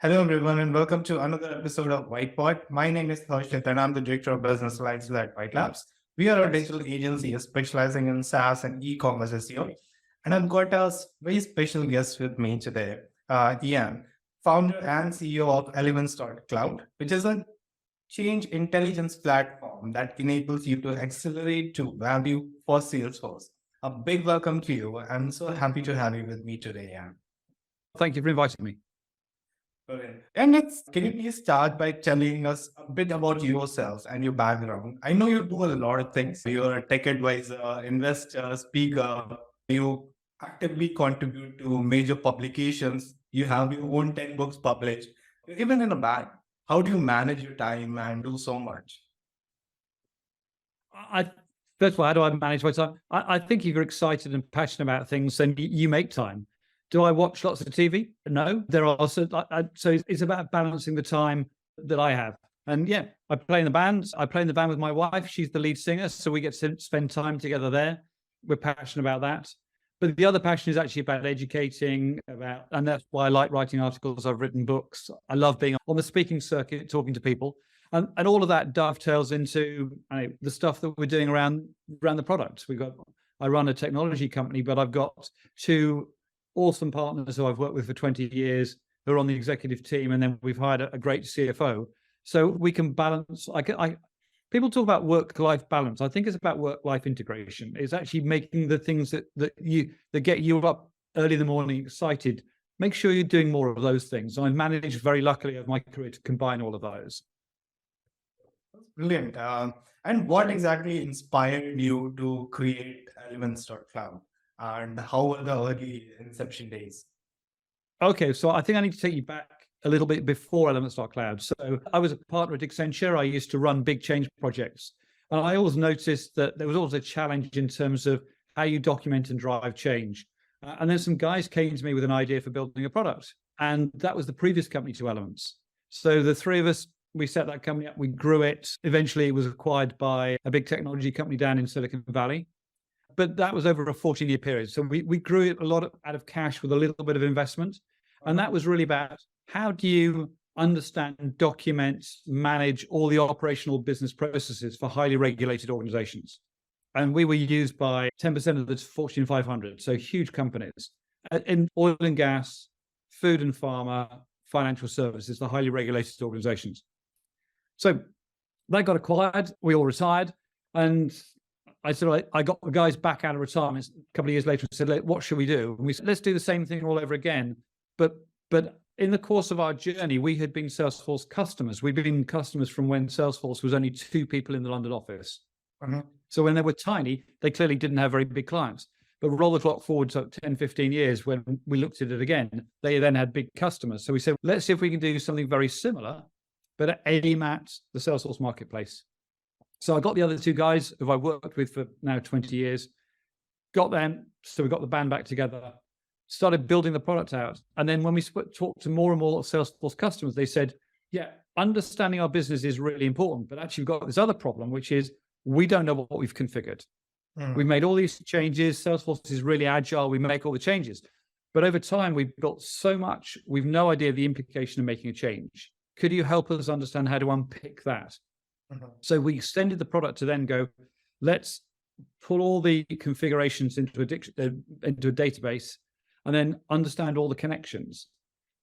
Hello, everyone, and welcome to another episode of Whitepod. My name is Harshit, and I'm the Director of Business Alliances at White Labs. We are a digital agency specializing in SaaS and e-commerce SEO. And I've got a very special guest with me today, Ian, founder and CEO of Elements.cloud, which is a change intelligence platform that enables you to accelerate to value for Salesforce. A big welcome to you. I'm so happy to have you with me today, Ian. Thank you for inviting me. Brilliant. And can you please start by telling us a bit about yourself and your background? I know you do a lot of things. You're a tech advisor, investor, speaker. You actively contribute to major publications. You have your own 10 books published. Even in a band, how do you manage your time and do so much? First of all, how do I manage my time? I think if you're excited and passionate about things, then you make time. Do I watch lots of TV? No. There are also, so it's about balancing the time that I have. And yeah, I play in the band. I play in the band with my wife. She's the lead singer, so we get to spend time together there. We're passionate about that. But the other passion is actually about educating, and that's why I like writing articles. I've written books. I love being on the speaking circuit, talking to people. And all of that dovetails into the stuff that we're doing around the product. I run a technology company, but I've got two awesome partners who I've worked with for 20 years who are on the executive team, and then we've hired a great CFO. So we can balance. People talk about work-life balance. I think it's about work-life integration. It's actually making the things that get you up early in the morning, excited. Make sure you're doing more of those things. I've managed very luckily over my career to combine all of those. Brilliant. And what exactly inspired you to create Elements.cloud? And how were the early inception days? Okay, so I think I need to take you back a little bit before Elements.cloud. So I was a partner at Accenture. I used to run big change projects. And I always noticed that there was always a challenge in terms of how you document and drive change. And then some guys came to me with an idea for building a product. And that was the previous company to Elements. So the three of us, we set that company up, we grew it. Eventually, it was acquired by a big technology company down in Silicon Valley. But that was over a 14-year period. So we grew it a lot out of cash with a little bit of investment. And that was really about how do you understand, document, manage all the operational business processes for highly regulated organizations. And we were used by 10% of the Fortune 500, so huge companies in oil and gas, food and pharma, financial services, the highly regulated organizations. So that got acquired, we all retired, and I got the guys back out of retirement a couple of years later and said, what should we do? And we said, let's do the same thing all over again. But in the course of our journey, we had been Salesforce customers. We'd been customers from when Salesforce was only 2 people in the London office. So when they were tiny, they clearly didn't have very big clients. But roll the clock forward to 10, 15 years when we looked at it again, they then had big customers. So we said, let's see if we can do something very similar, but aim at the Salesforce marketplace. So I got the other 2 guys who I worked with for now 20 years, got them. So we got the band back together, started building the product out. And then when we talked to more and more Salesforce customers, they said, yeah, understanding our business is really important, but actually we've got this other problem, which is we don't know what we've configured. We've made all these changes. Salesforce is really agile. We make all the changes. But over time, we've built so much, we've no idea the implication of making a change. Could you help us understand how to unpick that? So we extended the product to then go, let's pull all the configurations into a database and then understand all the connections.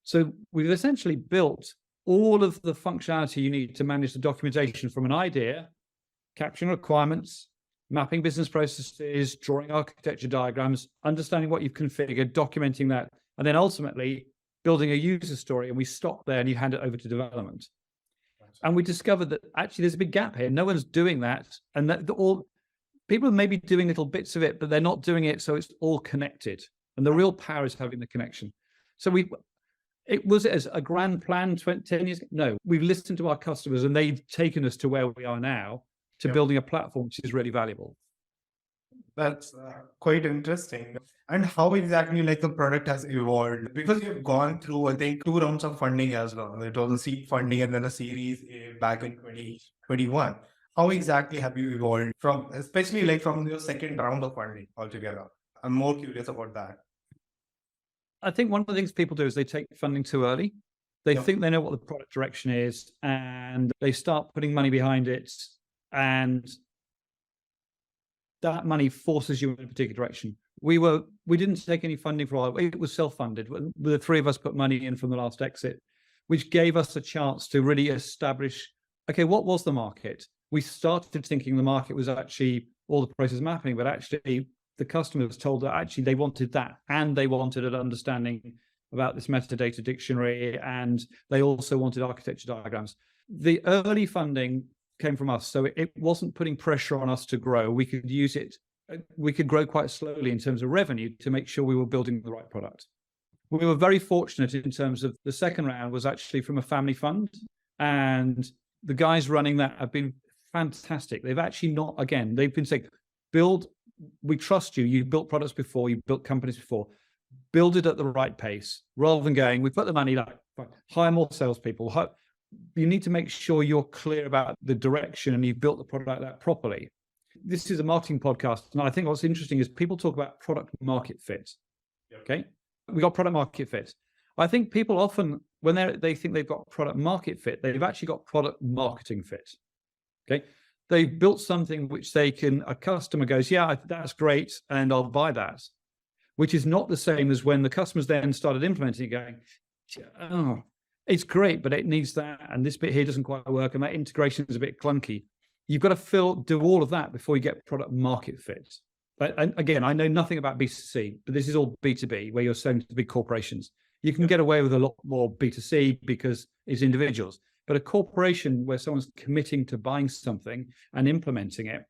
So we've essentially built all of the functionality you need to manage the documentation from an idea, capturing requirements, mapping business processes, drawing architecture diagrams, understanding what you've configured, documenting that, and then ultimately building a user story. And we stop there and you hand it over to development. And we discovered that actually there's a big gap here. No one's doing that. And that people are maybe doing little bits of it, but they're not doing it so it's all connected. And the real power is having the connection. So it was as a grand plan 10 years ago? No, we've listened to our customers and they've taken us to where we are now to building a platform which is really valuable. That's quite interesting. And how exactly the product has evolved? Because you've gone through, I think, 2 rounds of funding as well. It was a seed funding and then a series back in 2021. How exactly have you evolved especially from your second round of funding altogether? I'm more curious about that. I think one of the things people do is they take funding too early. They Yep. think they know what the product direction is, and they start putting money behind it, and that money forces you in a particular direction. We didn't take any funding for a while. It was self-funded. The three of us put money in from the last exit, which gave us a chance to really establish, okay, what was the market? We started thinking the market was actually all the process mapping, but actually the customers told that actually they wanted that, and they wanted an understanding about this metadata dictionary, and they also wanted architecture diagrams. The early funding came from us, so it wasn't putting pressure on us to grow. We could use it. We could grow quite slowly in terms of revenue to make sure we were building the right product. We were very fortunate in terms of the second round was actually from a family fund, and the guys running that have been fantastic. They've actually not, again, they've been saying, we trust you. You've built products before, you've built companies before. Build it at the right pace, rather than going, we put the money, like, hire more salespeople. You need to make sure you're clear about the direction and you've built the product like that properly. This is a marketing podcast, and I think what's interesting is people talk about product market fit. Okay, we got product market fit. I think people often, when they think they've got product market fit, they've actually got product marketing fit. Okay, they've built something which a customer goes, yeah, that's great, and I'll buy that. Which is not the same as when the customers then started implementing it, going, oh, it's great, but it needs that, and this bit here doesn't quite work, and that integration is a bit clunky. You've got to do all of that before you get product market fit. But again, I know nothing about B2C, but this is all B2B, where you're selling to big corporations. You can get away with a lot more B2C because it's individuals. But a corporation where someone's committing to buying something and implementing it.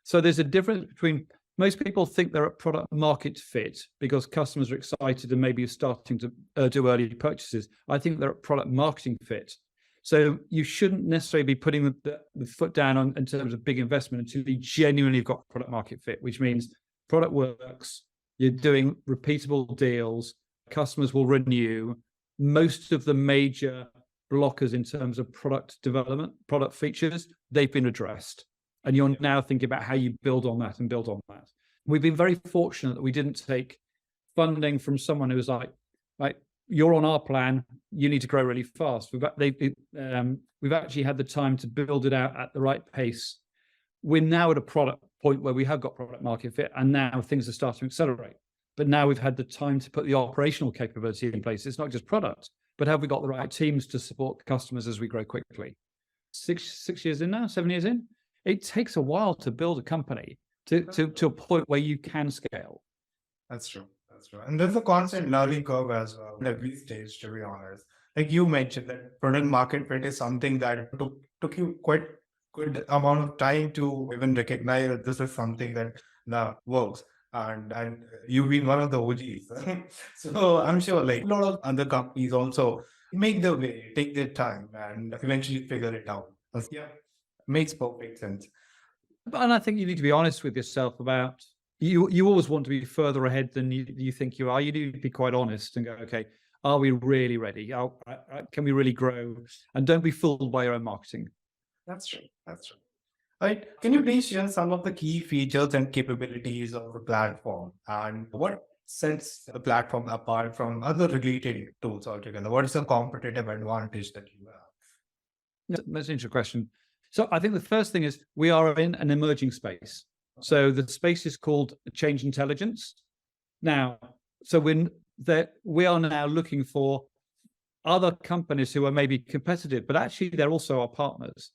So there's a difference between, most people think they're at product market fit because customers are excited and maybe starting to do early purchases. I think they're at product marketing fit. So you shouldn't necessarily be putting the foot down in terms of big investment until you genuinely have got product market fit, which means product works, you're doing repeatable deals, customers will renew. Most of the major blockers in terms of product development, product features, they've been addressed. And you're now thinking about how you build on that and build on that. We've been very fortunate that we didn't take funding from someone who was like, you're on our plan, you need to grow really fast. We've actually had the time to build it out at the right pace. We're now at a product point where we have got product market fit, and now things are starting to accelerate. But now we've had the time to put the operational capability in place. It's not just product, but have we got the right teams to support customers as we grow quickly? 6 years in now, 7 years in? It takes a while to build a company to a point where you can scale. That's true. That's true. And there's a constant learning curve as well at every stage, to be honest. Like you mentioned, that product market fit is something that took you quite good amount of time to even recognize that this is something that now works. And you've been one of the OGs. So I'm sure like a lot of other companies also make their way, take their time, and eventually figure it out. Yeah, makes perfect sense. And I think you need to be honest with yourself about, you always want to be further ahead than you think you are. You need to be quite honest and go, okay, are we really ready? Can we really grow? And don't be fooled by your own marketing. That's true. That's true. All right. Can you please share some of the key features and capabilities of the platform, and what sets the platform apart from other related tools altogether? What is the competitive advantage that you have? That's an interesting question. So I think the first thing is we are in an emerging space. So the space is called change intelligence. Now, so we are now looking for other companies who are maybe competitive, but actually they're also our partners.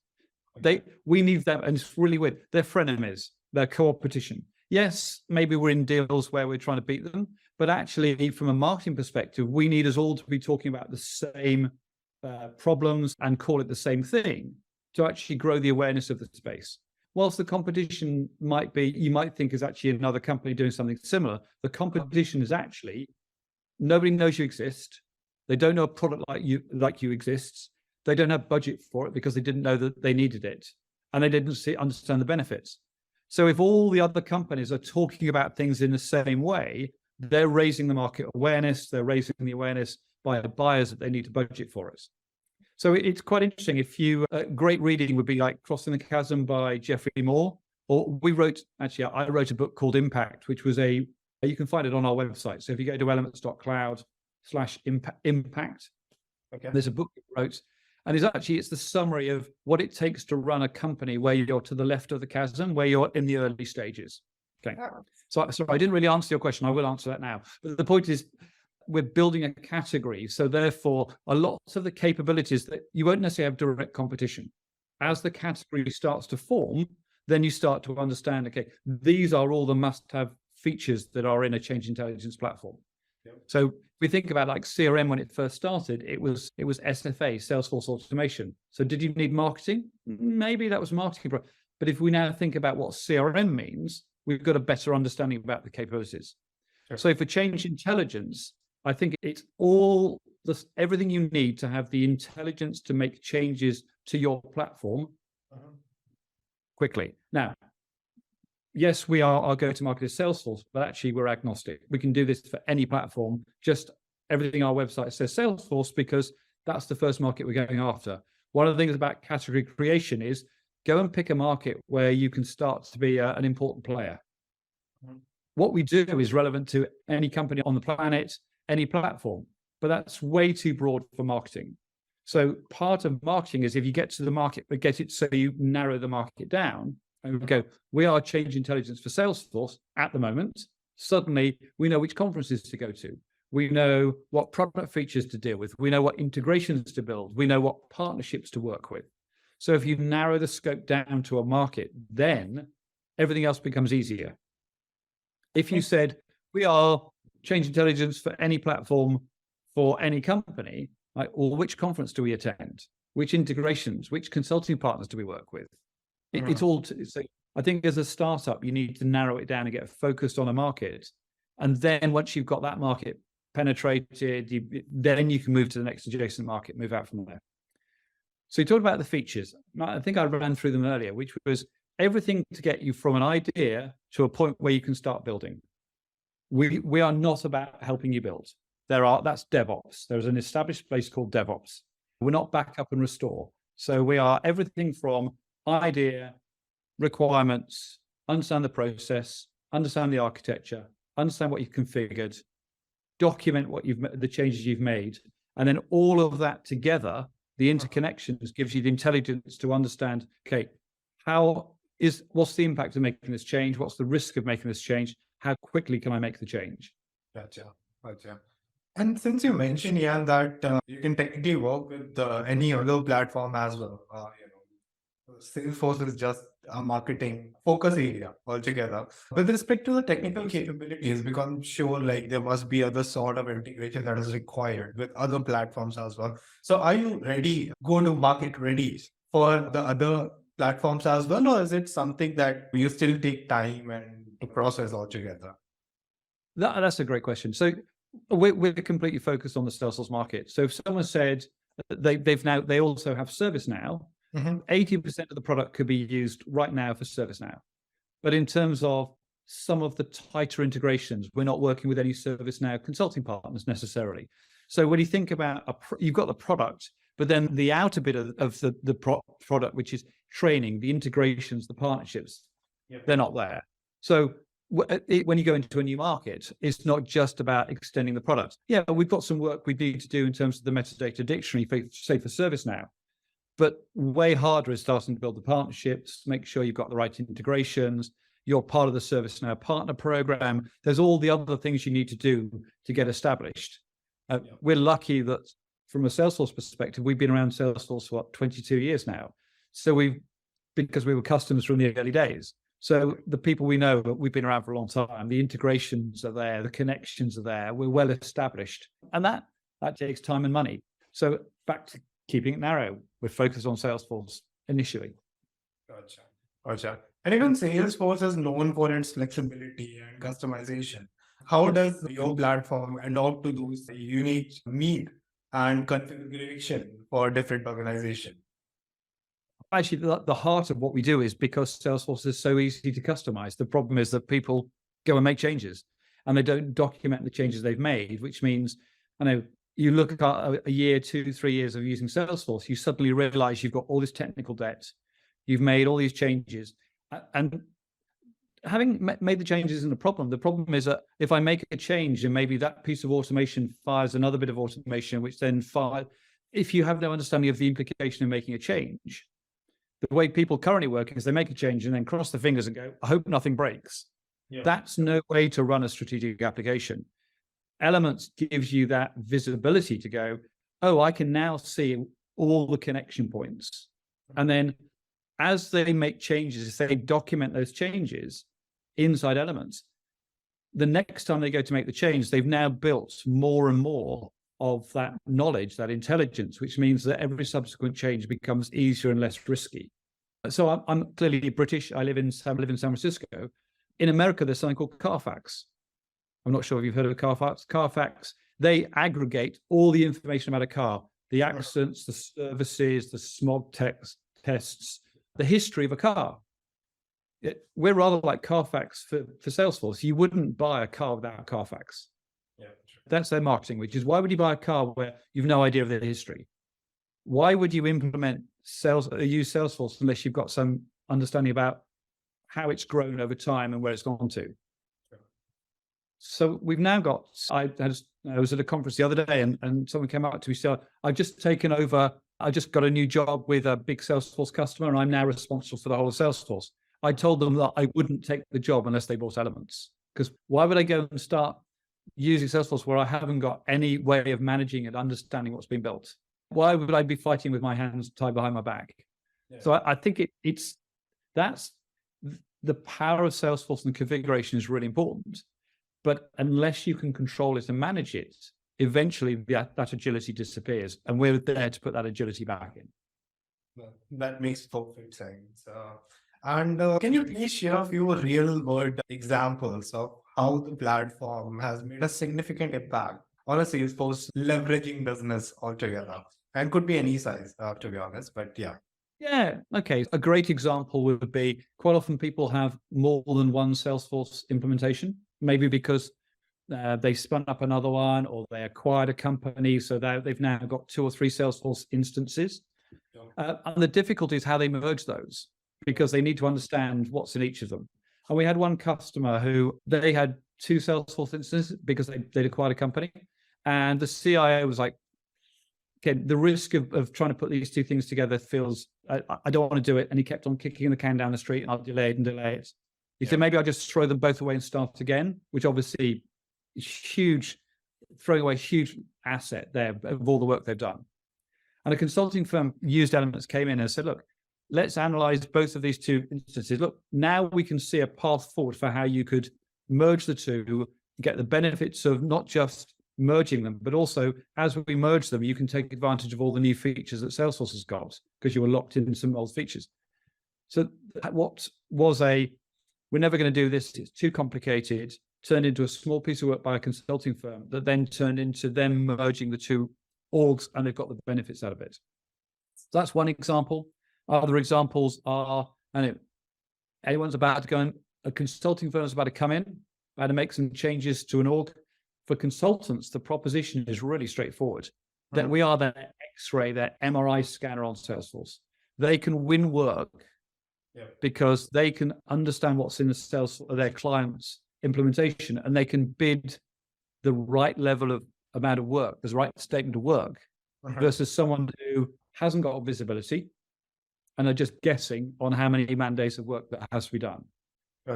We need them, and it's really weird. They're frenemies. They're competition. Yes, maybe we're in deals where we're trying to beat them, but actually, from a marketing perspective, we need us all to be talking about the same problems and call it the same thing to actually grow the awareness of the space. Whilst the competition might be, you might think is actually another company doing something similar, the competition is actually nobody knows you exist. They don't know a product like you exists. They don't have budget for it because they didn't know that they needed it, and they didn't understand the benefits. So if all the other companies are talking about things in the same way, they're raising the market awareness. They're raising the awareness by the buyers that they need to budget for it. So it's quite interesting. If you great reading would be like Crossing the Chasm by Geoffrey Moore, or I wrote a book called Impact, which was you can find it on our website. So if you go to Elements.cloud/impact, Okay. There's a book he wrote, and it's the summary of what it takes to run a company where you're to the left of the chasm, where you're in the early stages. Okay. So I didn't really answer your question. I will answer that now. But the point is, we're building a category. So therefore, a lot of the capabilities that you won't necessarily have direct competition. As the category starts to form, then you start to understand, okay, these are all the must-have features that are in a change intelligence platform. Yep. So we think about like CRM when it first started, it was SFA, Salesforce automation. So did you need marketing? Maybe that was marketing. But if we now think about what CRM means, we've got a better understanding about the capabilities. Sure. So for change intelligence, I think it's everything you need to have the intelligence to make changes to your platform quickly. Now, yes, we are our go-to-market is Salesforce, but actually we're agnostic. We can do this for any platform. Just everything our website says Salesforce because that's the first market we're going after. One of the things about category creation is go and pick a market where you can start to be an important player. What we do is relevant to any company on the planet, any platform, but that's way too broad for marketing. So part of marketing is if you get to the market, but get it so you narrow the market down and we go, we are change intelligence for Salesforce at the moment. Suddenly we know which conferences to go to. We know what product features to deal with. We know what integrations to build. We know what partnerships to work with. So if you narrow the scope down to a market, then everything else becomes easier. If you said, we are change intelligence for any platform, for any company, like, well, which conference do we attend? Which integrations, which consulting partners do we work with? It's all, so I think as a startup, you need to narrow it down and get focused on a market. And then once you've got that market penetrated, then you can move to the next adjacent market, move out from there. So you talked about the features. I think I ran through them earlier, which was everything to get you from an idea to a point where you can start building. We are not about helping you build. That's DevOps. There's an established place called DevOps. We're not backup and restore. So we are everything from idea, requirements, understand the process, understand the architecture, understand what you've configured, document the changes you've made, and then all of that together, the interconnections gives you the intelligence to understand, okay, what's the impact of making this change? What's the risk of making this change? How quickly can I make the change? Gotcha. And since you mentioned, Ian, that you can technically work with any other platform as well, Salesforce is just a marketing focus area altogether. With respect to the technical capabilities, because I'm sure like there must be other sort of integration that is required with other platforms as well. So are you ready, go to market ready for the other platforms as well, or is it something that you still take time and to process altogether? That's a great question. So we're completely focused on the Salesforce market. So if someone said they also have ServiceNow, 80% of the product could be used right now for ServiceNow. But in terms of some of the tighter integrations, we're not working with any ServiceNow consulting partners necessarily. So when you think about you've got the product, but then the outer bit of the product, which is training, the integrations, the partnerships, they're not there. So when you go into a new market, it's not just about extending the product. Yeah, we've got some work we need to do in terms of the metadata dictionary, say for ServiceNow. But way harder is starting to build the partnerships, make sure you've got the right integrations, you're part of the ServiceNow partner program. There's all the other things you need to do to get established. We're lucky that from a Salesforce perspective, we've been around Salesforce for 22 years now. So because we were customers from the early days. So the people we know, we've been around for a long time, the integrations are there, the connections are there, we're well established. And that takes time and money. So back to keeping it narrow, we're focused on Salesforce initially. Gotcha. And even Salesforce is known for its flexibility and customization. How does your platform adopt to those unique need and configuration for different organizations? Actually, the heart of what we do is because Salesforce is so easy to customize. The problem is that people go and make changes and they don't document the changes they've made, which means, you look at a year, 2, 3 years of using Salesforce, you suddenly realize you've got all this technical debt. You've made all these changes. And having made the changes isn't a problem. The problem is that if I make a change and maybe that piece of automation fires another bit of automation, which then if you have no understanding of the implication of making a change, the way people currently work is they make a change and then cross their fingers and go, I hope nothing breaks. Yeah. That's no way to run a strategic application. Elements gives you that visibility to go, oh, I can now see all the connection points. And then as they make changes, if they document those changes inside Elements, the next time they go to make the change, they've now built more and more of that knowledge, that intelligence, which means that every subsequent change becomes easier and less risky. So I'm clearly British. I live in San Francisco. In America, there's something called Carfax. I'm not sure if you've heard of Carfax. Carfax, they aggregate all the information about a car, the accidents, the services, the smog tests, the history of a car. We're rather like Carfax for Salesforce. You wouldn't buy a car without Carfax. Yeah, that's their marketing, which is why would you buy a car where you've no idea of the history? Why would you implement use Salesforce unless you've got some understanding about how it's grown over time and where it's gone to? So we've now got, I was at a conference the other day and someone came up to me, so I've just taken over, I just got a new job with a big Salesforce customer and I'm now responsible for the whole of Salesforce. I told them that I wouldn't take the job unless they bought Elements, because why would I go and start using Salesforce where I haven't got any way of managing and understanding what's been built? Why would I be fighting with my hands tied behind my back? Yeah. So I think that's the power of Salesforce, and configuration is really important. But unless you can control it and manage it, eventually that agility disappears. And we're there to put that agility back in. Well, that makes perfect sense. And can you please share a few real world examples of how the platform has made a significant impact on a Salesforce leveraging business altogether? And could be any size, to be honest, but yeah. Yeah, okay. A great example would be quite often people have more than one Salesforce implementation, maybe because they spun up another one or they acquired a company, so they've now got 2 or 3 Salesforce instances. And the difficulty is how they merge those, because they need to understand what's in each of them. And we had one customer who they had 2 Salesforce instances because they'd acquired a company, and the CIO was like, okay, the risk of trying to put these 2 things together feels, I don't want to do it. And he kept on kicking the can down the street, and I'll delay it and delay it. He said, maybe I'll just throw them both away and start again, which obviously is huge, throwing away a huge asset there of all the work they've done. And a consulting firm used Elements, came in and said, look, let's analyze both of these 2 instances. Look, now we can see a path forward for how you could merge the 2, get the benefits of not just merging them, but also as we merge them, you can take advantage of all the new features that Salesforce has got because you were locked in some old features. So what was we're never going to do this, it's too complicated, turned into a small piece of work by a consulting firm that then turned into them merging the 2 orgs, and they've got the benefits out of it. So that's one example. Other examples are, anyone's about to go in, a consulting firm is about to come in, about to make some changes to an org. For consultants, the proposition is really straightforward. That we are their X-ray, their MRI scanner on Salesforce. They can win work because they can understand what's in their client's implementation, and they can bid the right level of amount of work, the right statement of work, versus someone who hasn't got visibility and are just guessing on how many man-days of work that has to be done.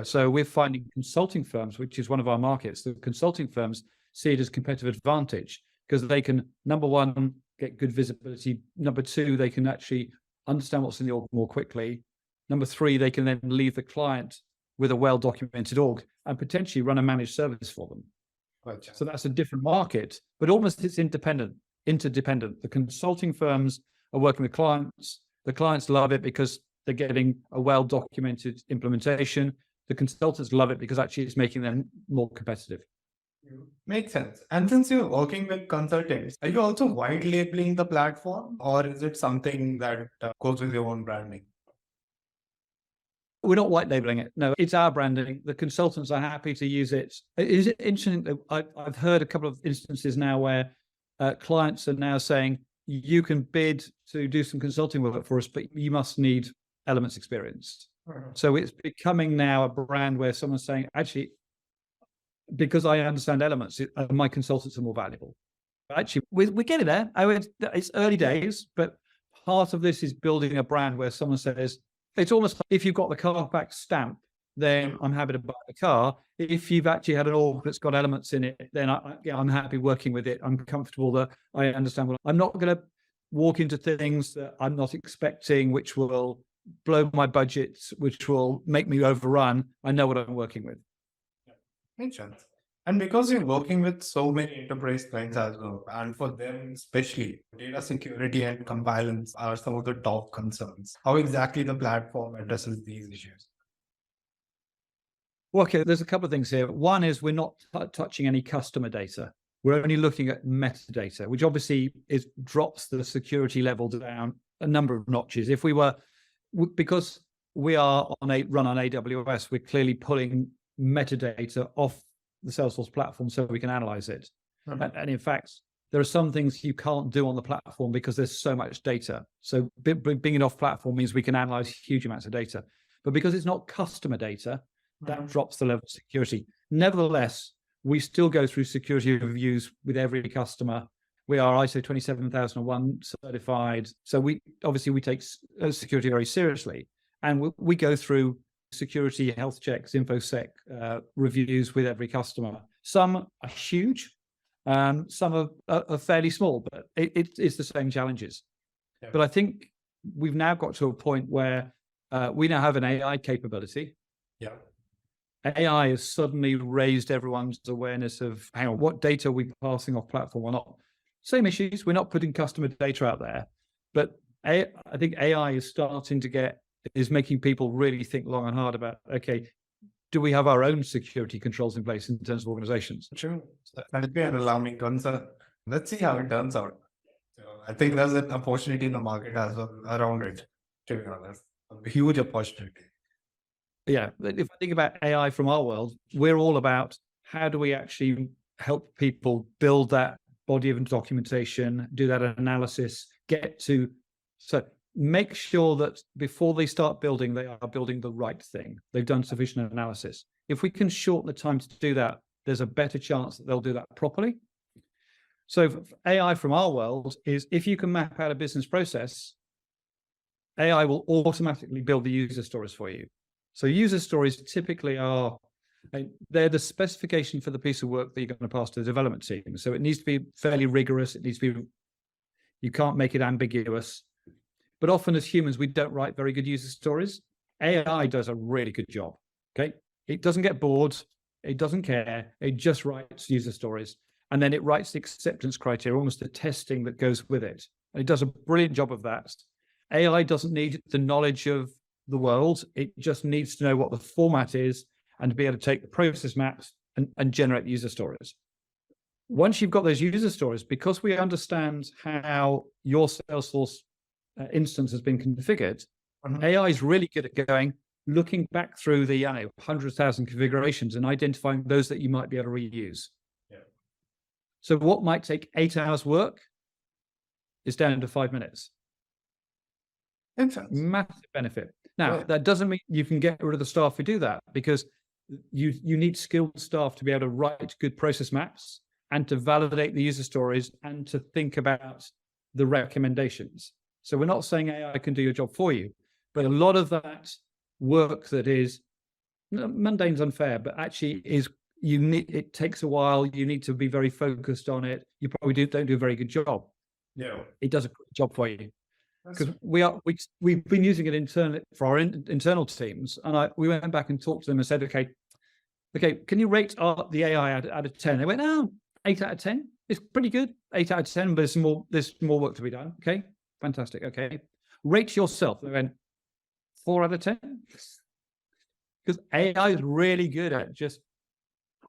So we're finding consulting firms, which is one of our markets, the consulting firms see it as competitive advantage because they can, number one, get good visibility. Number 2, they can actually understand what's in the org more quickly. Number 3, they can then leave the client with a well-documented org and potentially run a managed service for them. Gotcha. So that's a different market, but almost it's interdependent. The consulting firms are working with clients. The clients love it because they're getting a well-documented implementation. The consultants love it because actually it's making them more competitive. Makes sense. And since you're working with consultants, are you also white labeling the platform, or is it something that goes with your own branding? We're not white labeling it. No, it's our branding. The consultants are happy to use it. It is interesting that I've heard a couple of instances now where clients are now saying, you can bid to do some consulting work for us, but you must need Elements experience. So it's becoming now a brand where someone's saying, actually, because I understand Elements, my consultants are more valuable. Actually, we're getting there. It's early days, but part of this is building a brand where someone says, it's almost like if you've got the Carfax stamp, then I'm happy to buy the car. If you've actually had an org that's got elements in it, then I'm happy working with it. I'm comfortable that I understand what I'm not going to walk into things that I'm not expecting, which will blow my budgets, which will make me overrun. I know what I'm working with. Makes sense. And because you're working with so many enterprise clients as well, and for them especially, data security and compliance are some of the top concerns. How exactly the platform addresses these issues? Well, okay, there's a couple of things here. One is we're not touching any customer data. We're only looking at metadata, which obviously drops the security level down a number of notches. If we were, because we are run on AWS, we're clearly pulling metadata off the Salesforce platform so we can analyze it. And in fact, there are some things you can't do on the platform because there's so much data. So being off platform means we can analyze huge amounts of data. But because it's not customer data, that drops the level of security. Nevertheless, we still go through security reviews with every customer. We are ISO 27001 certified. So we take security very seriously. And we go through security health checks, InfoSec reviews with every customer. Some are huge, some are fairly small, but it's the same challenges. Yeah. But I think we've now got to a point where we now have an AI capability. Yeah. AI has suddenly raised everyone's awareness of, hang on, what data are we passing off platform or not? Same issues. We're not putting customer data out there, but I think AI is making people really think long and hard about, okay, do we have our own security controls in place in terms of organizations? True. That'd be an alarming concern. Let's see how it turns out. So I think there's an opportunity in the market as well around it, to be honest. A huge opportunity. Yeah, if I think about AI from our world, we're all about how do we actually help people build that body of documentation, do that analysis, so make sure that before they start building, they are building the right thing. They've done sufficient analysis. If we can shorten the time to do that, there's a better chance that they'll do that properly. So AI from our world is if you can map out a business process, AI will automatically build the user stories for you. So user stories typically they're the specification for the piece of work that you're going to pass to the development team. So it needs to be fairly rigorous. You can't make it ambiguous. But often as humans, we don't write very good user stories. AI does a really good job, okay? It doesn't get bored. It doesn't care. It just writes user stories. And then it writes the acceptance criteria, almost the testing that goes with it. And it does a brilliant job of that. AI doesn't need the knowledge of the world. It just needs to know what the format is and to be able to take the process maps and generate user stories. Once you've got those user stories, because we understand how your Salesforce instance has been configured, AI is really good at looking back through the 100,000 configurations and identifying those that you might be able to reuse. Yeah. So what might take 8 hours work is down to 5 minutes. Massive benefit. Now, that doesn't mean you can get rid of the staff who do that, because you need skilled staff to be able to write good process maps and to validate the user stories and to think about the recommendations. So we're not saying AI can do your job for you, but a lot of that work that is mundane's unfair, but actually it takes a while. You need to be very focused on it. You probably don't do a very good job. Yeah, it does a good job for you. Because we've been using it for our internal teams, and we went back and talked to them and said, okay, can you rate the AI out of 10? They went, 8 out of 10. It's pretty good. 8 out of 10, but there's more work to be done. Okay, fantastic. Okay, rate yourself. They went 4 out of 10, because AI is really good at just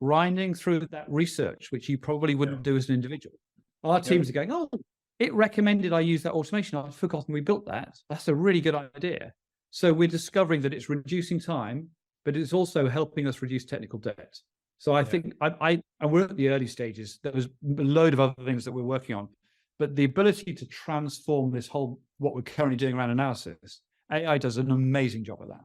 grinding through that research, which you probably wouldn't do as an individual. Our teams are going, it recommended I use that automation. I'd forgotten we built that. That's a really good idea. So we're discovering that it's reducing time, but it's also helping us reduce technical debt. So I think and we're at the early stages. There's a load of other things that we're working on, but the ability to transform what we're currently doing around analysis, AI does an amazing job of that.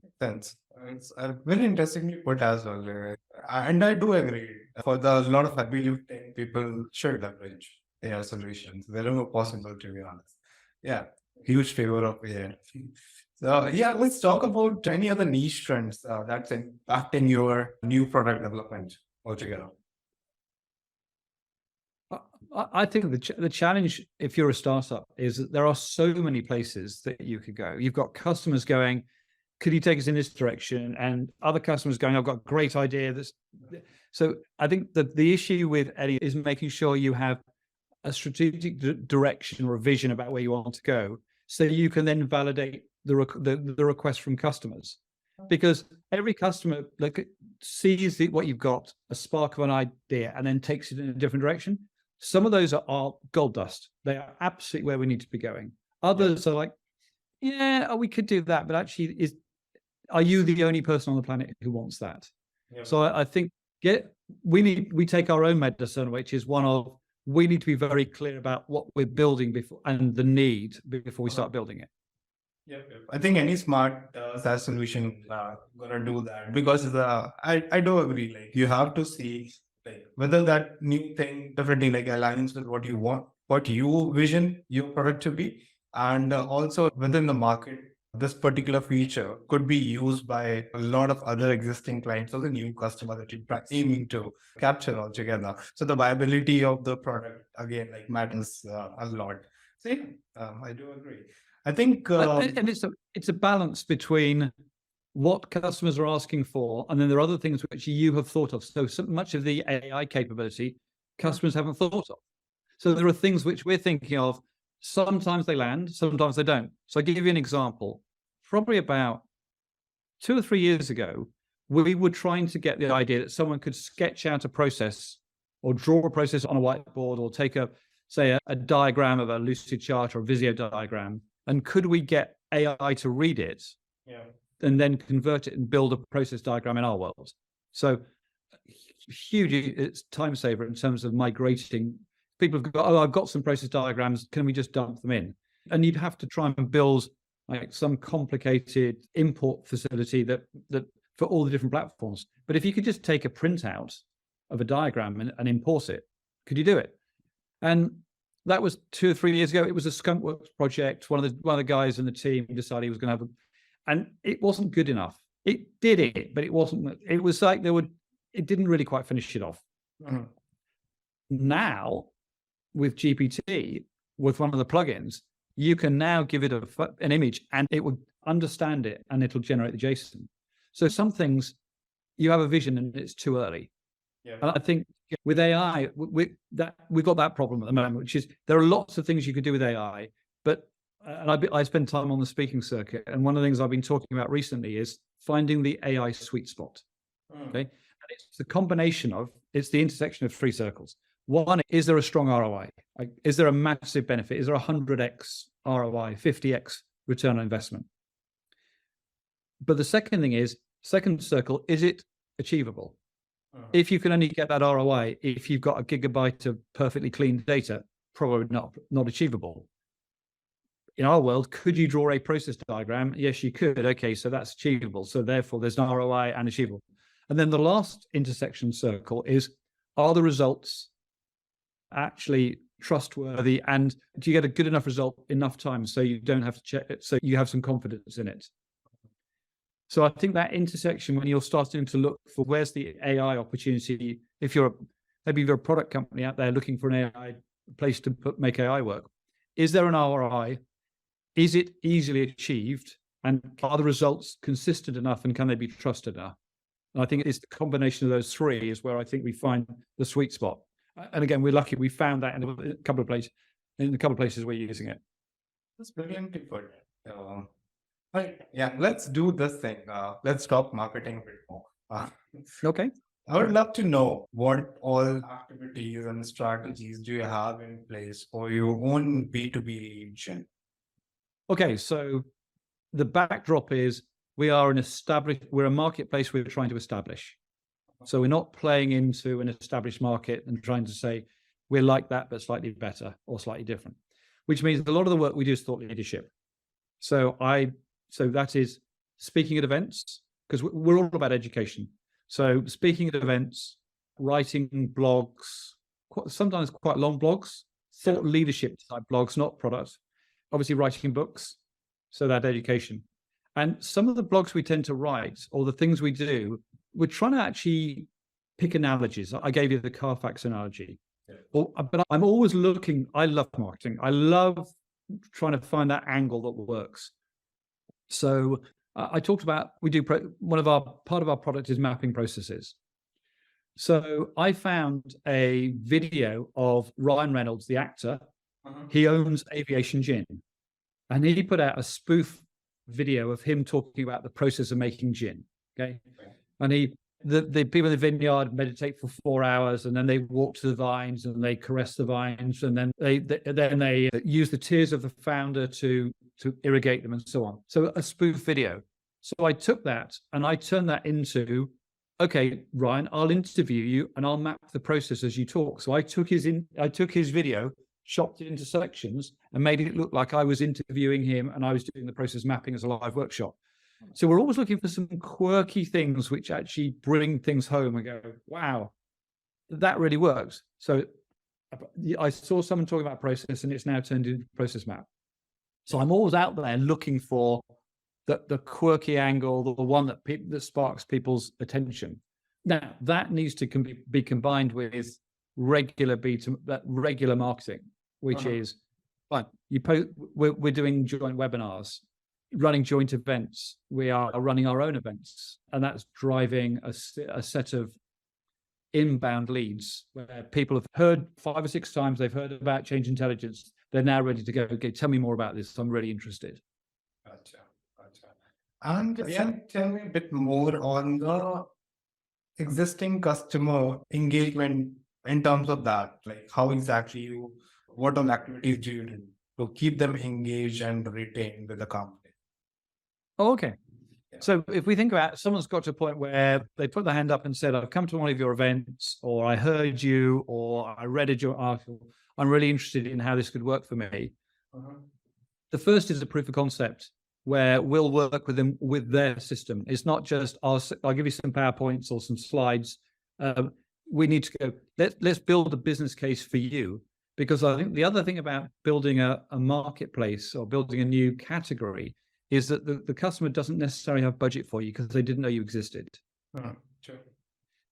Makes sense. It's very interestingly put as well. And I do agree. For the lot of, I believe, people should leverage AI solutions wherever possible, to be honest. Yeah, huge favor of AI. So yeah, let's talk about any other niche trends that's impacting your new product development altogether. I think the challenge, if you're a startup, is that there are so many places that you could go. You've got customers going, could you take us in this direction? And other customers going, I've got a great idea. So I think that the issue with Eddie is making sure you have a strategic direction or a vision about where you want to go, so you can then validate the request from customers. Because every customer sees what you've got, a spark of an idea, and then takes it in a different direction. Some of those are gold dust. They are absolutely where we need to be going. Others are like, yeah, we could do that, but actually, are you the only person on the planet who wants that? So I think we take our own medicine, which is one of, we need to be very clear about what we're building before, and the need before we start building it. I think any smart SaaS solution gonna do that, because I do agree. Like, you have to see like whether that new thing definitely like aligns with what you want, what you vision your product to be, and also within the market, this particular feature could be used by a lot of other existing clients or the new customer that you're aiming to capture altogether. So the viability of the product again like matters a lot. So yeah, I do agree. I think, and it's a balance between what customers are asking for, and then there are other things which you have thought of. So much of the AI capability customers haven't thought of. So there are things which we're thinking of. Sometimes they land, sometimes they don't. So I'll give you an example. Probably about 2 or 3 years ago, we were trying to get the idea that someone could sketch out a process or draw a process on a whiteboard, or take a diagram of a lucid chart or a Visio diagram. And could we get AI to read it and then convert it and build a process diagram in our world? So huge, it's time saver in terms of migrating. People have got, I've got some process diagrams, can we just dump them in? And you'd have to try and build like some complicated import facility that for all the different platforms. But if you could just take a printout of a diagram and import it, could you do it? And that was 2 or 3 years ago. It was a skunkworks project. One of the guys in the team decided he was going to have and it wasn't good enough. It did it, but it wasn't. It was like it didn't really quite finish it off. Mm-hmm. Now, with GPT, with one of the plugins, you can now give it an image and it will understand it and it'll generate the JSON. So some things you have a vision and it's too early. And I think with AI, we've got that problem at the moment, which is there are lots of things you could do with AI, but I spend time on the speaking circuit, and one of the things I've been talking about recently is finding the AI sweet spot. Okay, and it's the combination of, it's the intersection of 3 circles. One, is there a strong ROI? Like, is there a massive benefit? Is there 100x ROI, 50x return on investment? But the second thing is, second circle, is it achievable? If you can only get that ROI, if you've got a gigabyte of perfectly clean data, probably not achievable. In our world, could you draw a process diagram? Yes, you could. Okay, so that's achievable. So therefore, there's an ROI and achievable. And then the last intersection circle is, are the results actually trustworthy? And do you get a good enough result enough time so you don't have to check it, so you have some confidence in it? So I think that intersection, when you're starting to look for where's the AI opportunity, if you're maybe you're a product company out there looking for an AI place to make AI work, is there an ROI? Is it easily achieved? And are the results consistent enough, and can they be trusted enough? And I think it's the combination of those 3 is where I think we find the sweet spot. And again, we're lucky we found that in a couple of places we're using it. That's brilliantly put. Right. Yeah, let's do this thing. Let's talk marketing a bit more. Okay. I would love to know what all activities and strategies do you have in place for your own B2B lead gen? Okay, so the backdrop is we're a marketplace we're trying to establish. So we're not playing into an established market and trying to say we're like that, but slightly better or slightly different, which means a lot of the work we do is thought leadership. So that is speaking at events, because we're all about education. So speaking at events, writing blogs, sometimes quite long blogs, thought leadership type blogs, not product. Obviously writing books, so that education. And some of the blogs we tend to write, or the things we do, we're trying to actually pick analogies. I gave you the Carfax analogy. But I'm always looking, I love marketing. I love trying to find that angle that works. So I talked about, part of our product is mapping processes. So I found a video of Ryan Reynolds, the actor. He owns Aviation Gin, and he put out a spoof video of him talking about the process of making gin. Okay. And the people in the vineyard meditate for 4 hours, and then they walk to the vines and they caress the vines, and then they use the tears of the founder to irrigate them and so on. So a spoof video. So I took that and I turned that into, okay, Ryan, I'll interview you and I'll map the process as you talk. So I took his video, chopped it into sections, and made it look like I was interviewing him and I was doing the process mapping as a live workshop. So we're always looking for some quirky things which actually bring things home and go, wow, that really works. So I saw someone talking about process, and it's now turned into process map. So I'm always out there looking for the quirky angle, the one that sparks people's attention. Now that needs to be combined with regular marketing, which is fine. We're doing joint webinars, running joint events. We are running our own events, and that's driving a set of inbound leads where people have heard 5 or 6 times, they've heard about change intelligence. They're now ready to go, okay, tell me more about this. I'm really interested. Gotcha. And tell me a bit more on the existing customer engagement in terms of that, like how exactly what all activities do you do to keep them engaged and retained with the company? Oh, okay. So if we think about, someone's got to a point where they put their hand up and said, I've come to one of your events, or I heard you, or I read your article. I'm really interested in how this could work for me. The first is a proof of concept where we'll work with them with their system. It's not just, I'll give you some PowerPoints or some slides. We need to go, let's build a business case for you. Because I think the other thing about building a marketplace or building a new category is that the customer doesn't necessarily have budget for you because they didn't know you existed. Sure.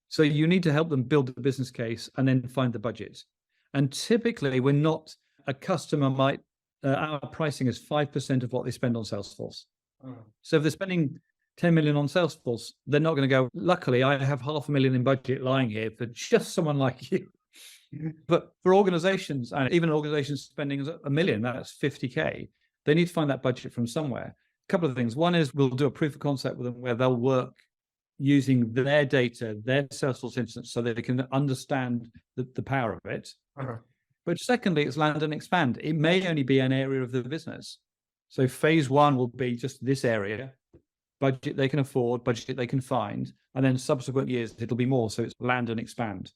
So you need to help them build the business case and then find the budget. And typically a customer might, our pricing is 5% of what they spend on Salesforce. So if they're spending 10 million on Salesforce, they're not going to go, luckily I have $500,000 in budget lying here for just someone like you. But for organizations, and even organizations spending $1 million, that's 50K, they need to find that budget from somewhere. A couple of things. One is we'll do a proof of concept with them where they'll work using their data, their Salesforce instance, so that they can understand the power of it. But secondly, it's land and expand. It may only be an area of the business. So phase 1 will be just this area, budget they can afford, budget they can find, and then subsequent years it'll be more. So it's land and expand.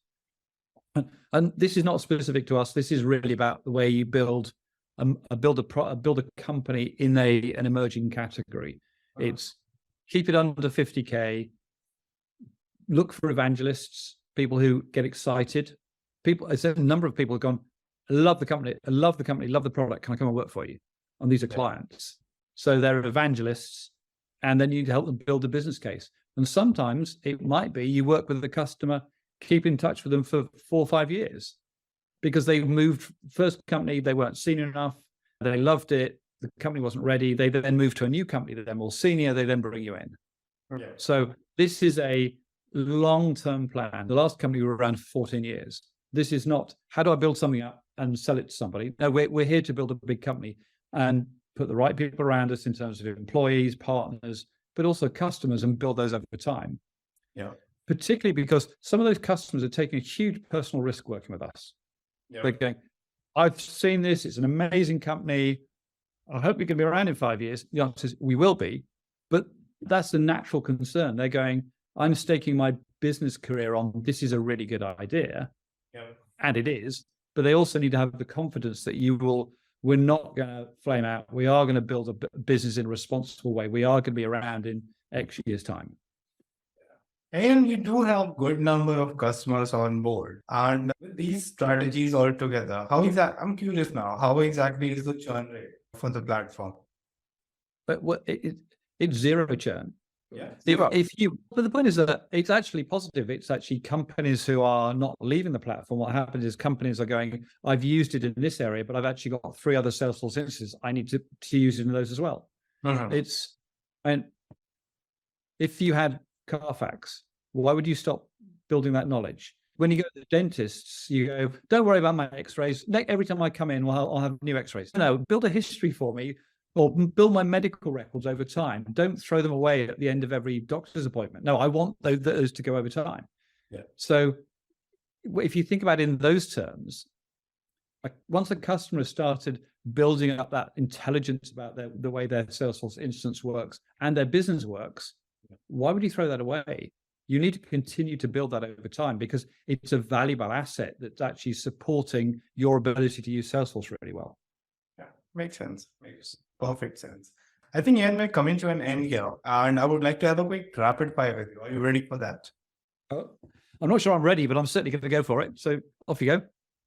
And this is not specific to us. This is really about the way you build a company in an emerging category. It's keep it under 50K. Look for evangelists, people who get excited. There's a number of people who've gone, I love the company, love the product. Can I come and work for you? And these are clients. So they're evangelists, and then you help them build a business case. And sometimes it might be you work with the customer, keep in touch with them for 4 or 5 years because they moved first company, they weren't senior enough, they loved it, the company wasn't ready, they then moved to a new company that they're more senior, they then bring you in. So this is a long-term plan. The last company we were around for 14 years. This is not, how do I build something up and sell it to somebody? No, we're here to build a big company and put the right people around us in terms of employees, partners, but also customers, and build those over time. Particularly because some of those customers are taking a huge personal risk working with us. They're going, I've seen this, it's an amazing company. I hope you're going to be around in 5 years. The answer is we will be, but that's the natural concern. They're going, I'm staking my business career on this is a really good idea. And it is, but they also need to have the confidence that we're not going to flame out. We are going to build a business in a responsible way. We are going to be around in X years' time. And we do have good number of customers on board. And with these strategies all together, I'm curious now, how exactly is the churn rate for the platform? But it's zero churn. Yeah. But the point is that it's actually positive. It's actually companies who are not leaving the platform. What happens is companies are going, I've used it in this area, but I've actually got 3 other Salesforce instances. I need to use it in those as well. And if you had Carfax, why would you stop building that knowledge? When you go to the dentists, you go, don't worry about my x-rays. Every time I come in, well, I'll have new x-rays. No, build a history for me, or build my medical records over time. Don't throw them away at the end of every doctor's appointment. No, I want those to go over time. Yeah. So if you think about it in those terms, once a customer has started building up that intelligence about the way their Salesforce instance works and their business works, why would you throw that away? You need to continue to build that over time because it's a valuable asset that's actually supporting your ability to use Salesforce really well. Yeah, makes sense. Makes perfect sense. I think Ian, we're coming to an end here, and I would like to have a quick rapid fire with you. Are you ready for that? I'm not sure I'm ready, but I'm certainly going to go for it. So off you go.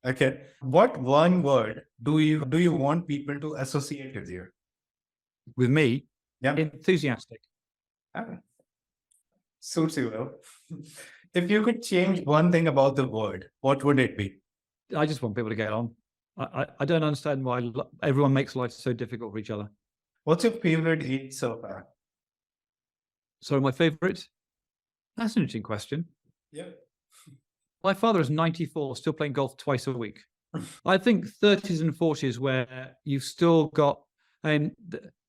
Okay. What one word do you want people to associate with you? With me? Yeah. Enthusiastic. Suits you well. If you could change one thing about the word, what would it be? I just want people to get on. I don't understand why everyone makes life so difficult for each other. What's your favorite age so far? Sorry, my favorite? That's an interesting question. Yeah. My father is 94, still playing golf twice a week. I think 30s and 40s where you've still got, and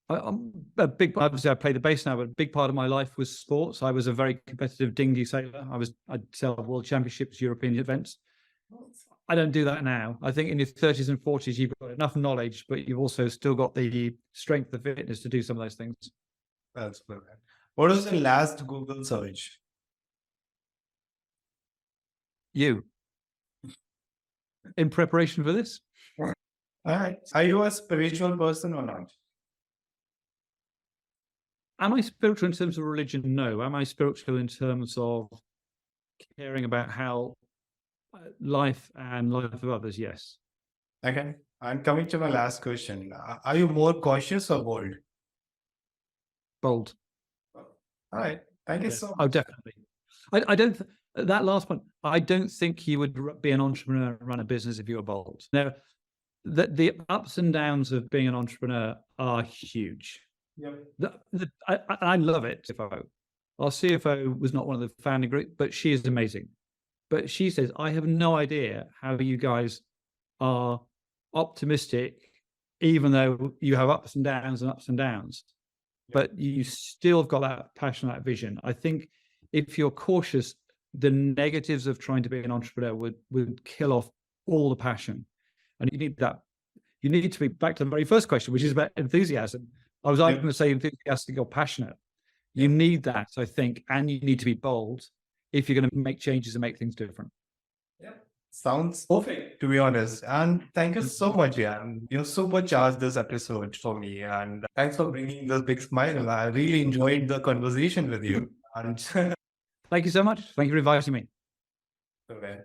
I'm a big, obviously I play the bass now, but a big part of my life was sports. I was a very competitive dinghy sailor. I'd sail world championships, European events. I don't do that now. I think in your 30s and 40s, you've got enough knowledge, but you've also still got the strength, the fitness to do some of those things. That's perfect. What was the last Google search? You. In preparation for this? All right. Are you a spiritual person or not? Am I spiritual in terms of religion? No. Am I spiritual in terms of caring about how life and life of others? Yes. Okay. And coming to my last question, are you more cautious or bold? Bold. All right. Thank you so much. Oh, definitely. I don't. That last one, I don't think you would be an entrepreneur and run a business if you were bold. Now, the ups and downs of being an entrepreneur are huge. Yep. I love it. Our CFO was not one of the founding group, but she is amazing. But she says, I have no idea how you guys are optimistic, even though you have ups and downs and ups and downs. Yep. But you still have got that passion, that vision. I think if you're cautious, the negatives of trying to be an entrepreneur would kill off all the passion. And you need that. You need to be back to the very first question, which is about enthusiasm. I was either going to say enthusiastic or passionate. You need that, I think, and you need to be bold if you're going to make changes and make things different. Yeah, sounds perfect, to be honest. And thank you so much, Jan. You supercharged this episode for me, and thanks for bringing this big smile. I really enjoyed the conversation with you. And thank you so much. Thank you for inviting me. Okay.